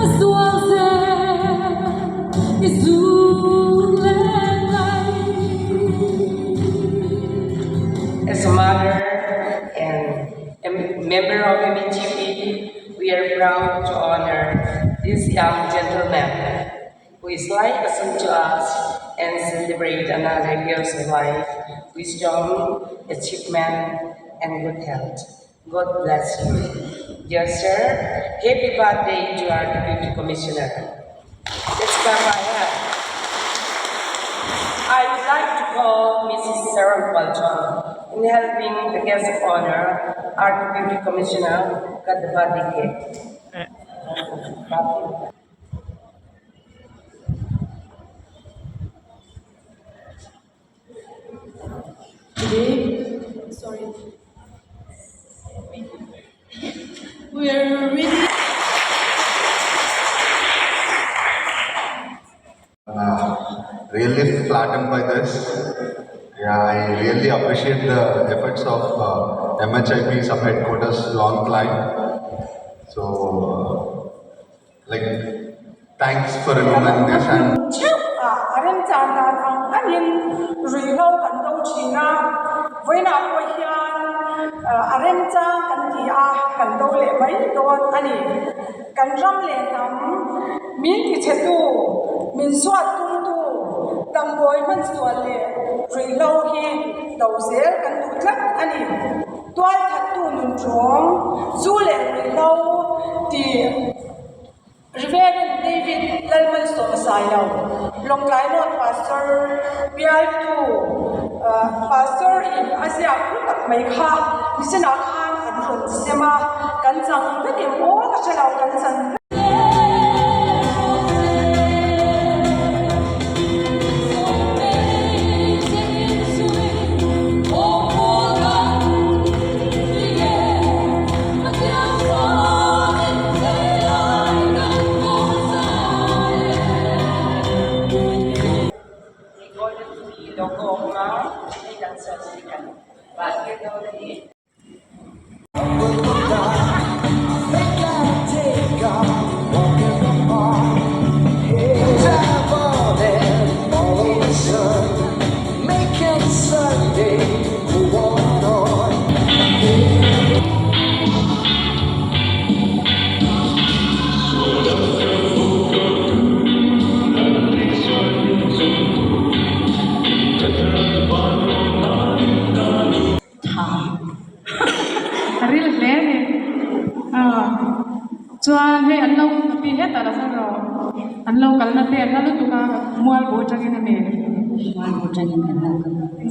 As a mother and a member of MHP, we are proud to honor this young gentleman who is like a son to us and celebrate another years of life, wisdom, achievement, and good health. God bless you. Dear sir, happy birthday to our Deputy Commissioner. Let's clap our hands. I would like to call Mrs. Sarah Balchon in helping the guest of honor, our Deputy Commissioner, cut the birthday cake. Today, we are really really flattened by this. Yeah, I really appreciate the efforts of MHIP sub headquarters long climb. So, thanks for remembering this and. Arem chanda thang anin riho kan do china voina ko hian arem cha kan ti a kan do le mai don ani kan ram le nam min ti chetu min swat tung tu tam boy man swat le riho hi do zer kan tu tlat ani twal that tu nun chong zu le riho ti Reverend David Lalman Somasayao, Long Lainon Pastor, PI2, Pastor in Asia Kutak Maika, Misinakan, and from Sema, Gansang, the Mo, Kachalau Gansan. Chuan he an lo pi he ta la sa ro an lo kal na te na lu tu ka mual bo cha gen me mual bo cha gen na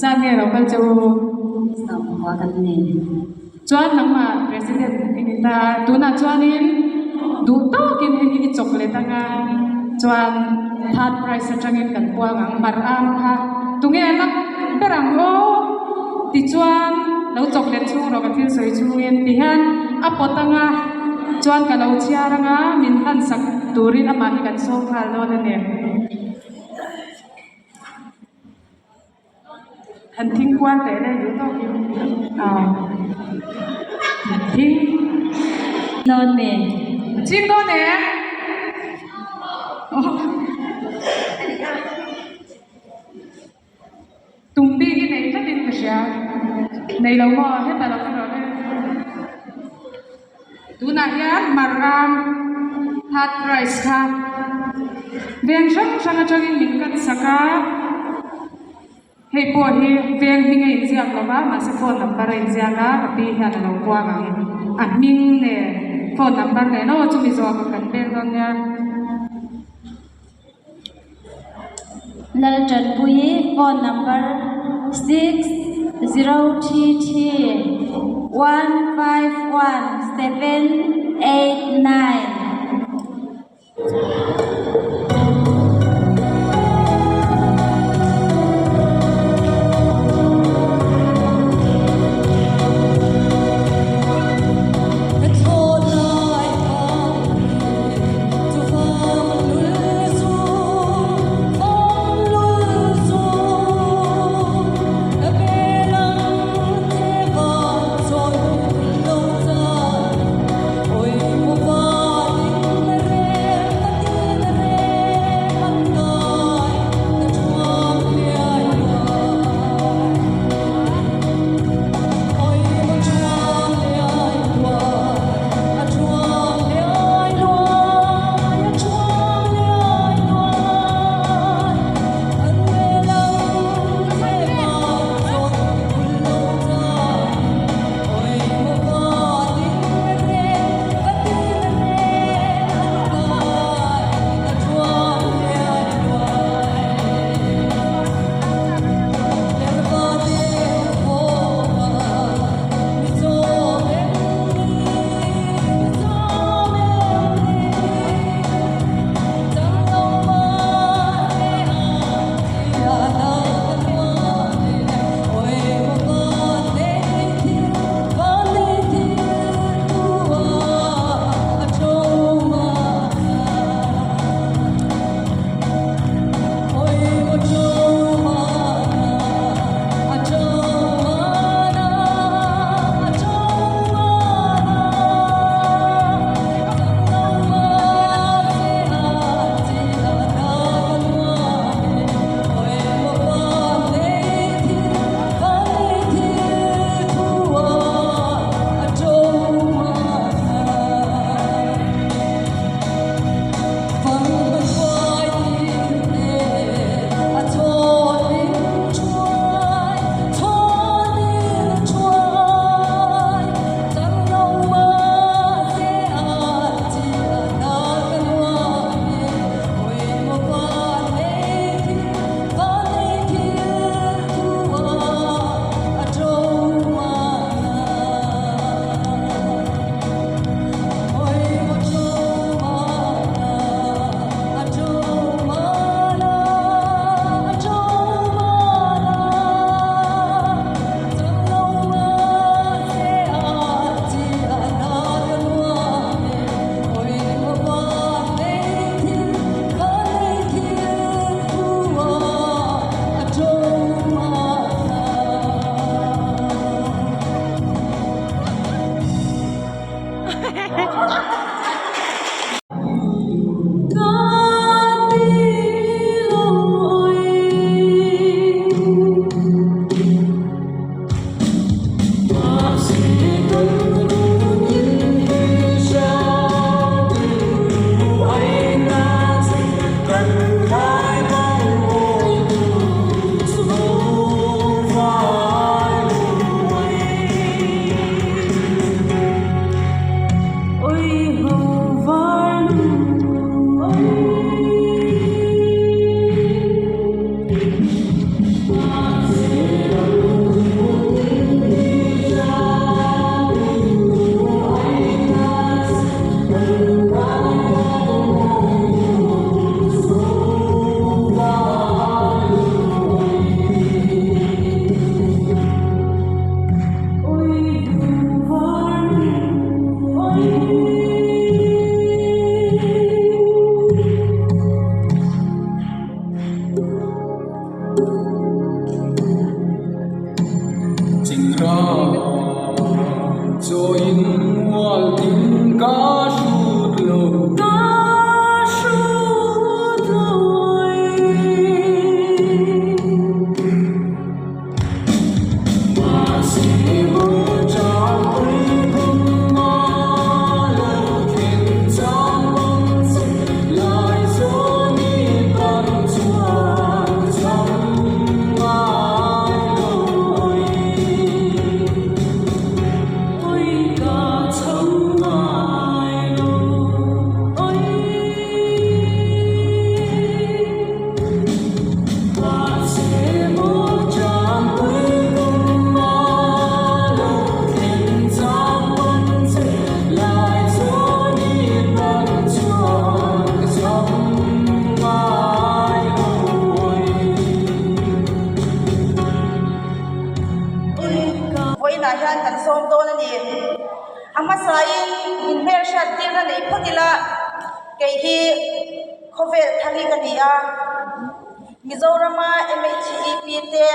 sa ge ro kal chu sa wa kan ne chuan nang ma president in ta tu na chuan in du to kin he ki chocolate nga chuan third prize cha gen kan puang ang mar am kha tu nge nak perang o ti chuan lo chocolate chu ro ka thil soi chu en ti han a potanga chuan ka lo chiaranga min han sak turin ama hi kan so khal no ne han thing quan te le du to thing non me ching do ne tung bi ki nei ta din ka sha nei lo mo he ta lo ka ro ne tu na hian maram third prize kha veng sang sang atangin min kan saka hei po hi veng hi ngai jiang lo ba ma se phone number ai jianga ka pi hian lo kwa ang admin ne phone number ne no chu mi zo ka kan bel don ya lal chan pui phone number 60331517889 chat tin na nei phakila ke hi khove thali ka dia Mizorama MHEP te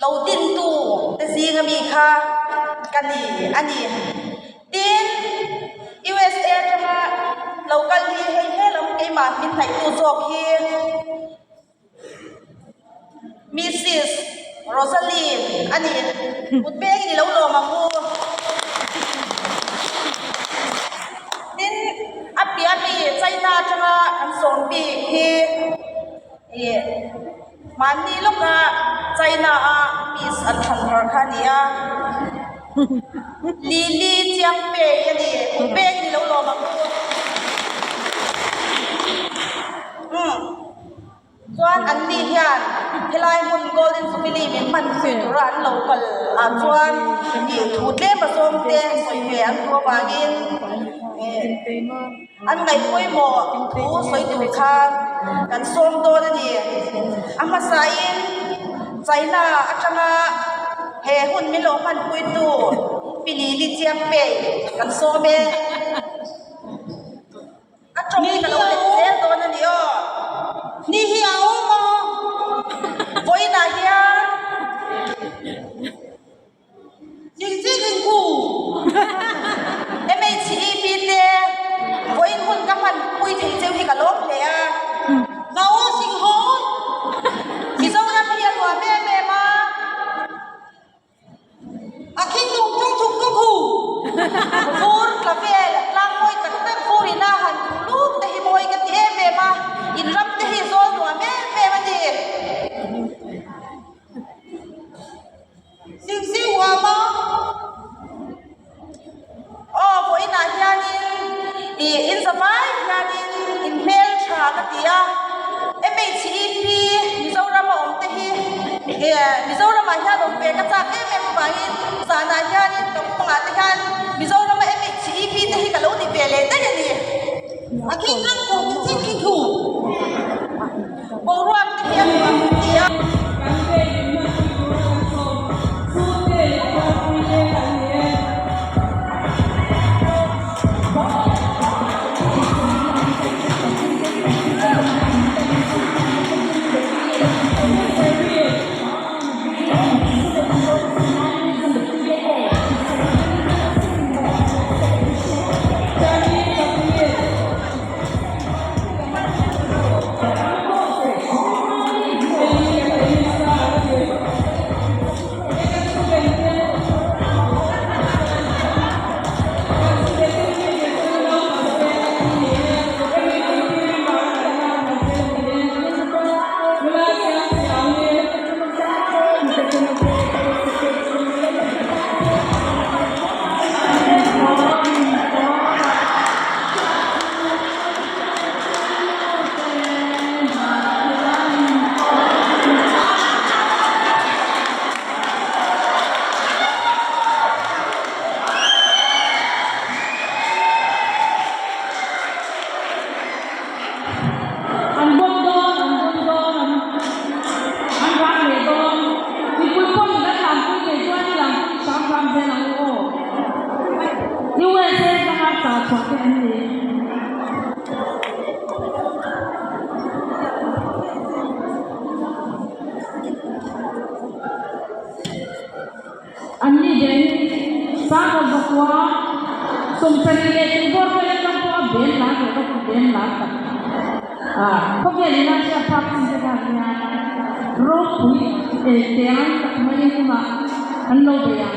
Lautin tu te singa mi kha kani ani tin USA tama local hi he lam ke ma min thai tu jok hi Mrs. Rosalie ani utbe ni lo lo ma ku tin apia mi China tama an som bi hi mani loka China a peace an than thar khania Lili chiang pe yani utbe ni lo lo ma ku chuan an ni hian helai mun golden family min man se turan local a chuan ni thute ma som te soi ve an ko bangin an ngai poi mo thu soi tu kha kan som do ni ama sain China atanga he hun mi lo man pui tu pili li chiang pe kan so be atong ni ka lo le do na ni o ni hi a o mo voi na hia ni ji kin ku MHEP te voi hun ka man pui thei cheu hi ka lok le a na o sing ho ki zo na pia lo me me ma a king lu chung chung ku ku fur ka ve lang moi ka te furi na han lu te hi moi ka te me ma in ram te hi zo lo me me ma ni sing si wa ma oh voi na hian in samai hian in mail tha ka tia MHEP Mizoram om te hi Mizoram hian om pe ka cha em ba hi sa na hian to pa te hian Mizoram MHEP te hi ka lo ni pe le te ni a king ang ko kin kin thu bo ruak te hian ba tia Ani den sa bakwa sum sari le bor ko le ko ben la ko ben la ko ke ni na sia pa sin de ga ya ro pui e te an ta mai ni ma an lo be ya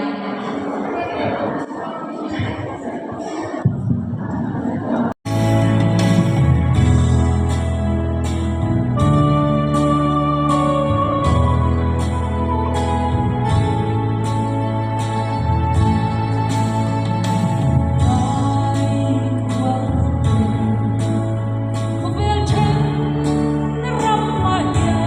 Hãy subscribe cho kênh Ghiền Mì Gõ để không bỏ lỡ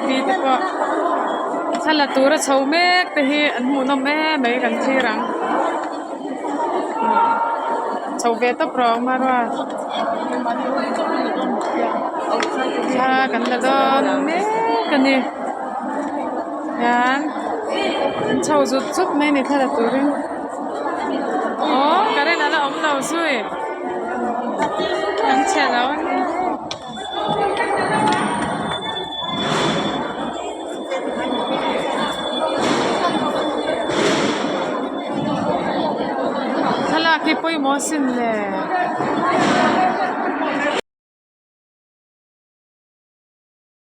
พีแต่ก็ถ้าละตัวเราชาวเมกแต่ที่อันหูน้องแม่ไม่กันที่รังชาวเวทต้องร้องมาว่าชากันละดอนแม่กันนี่ยันชาวจุดไม่ในถ้าละตัวเรื่องโอ้ก็ได้นั่นละอมเราสวยอันเชื่อแล้วถ้าลาคิดไปมอสินเลย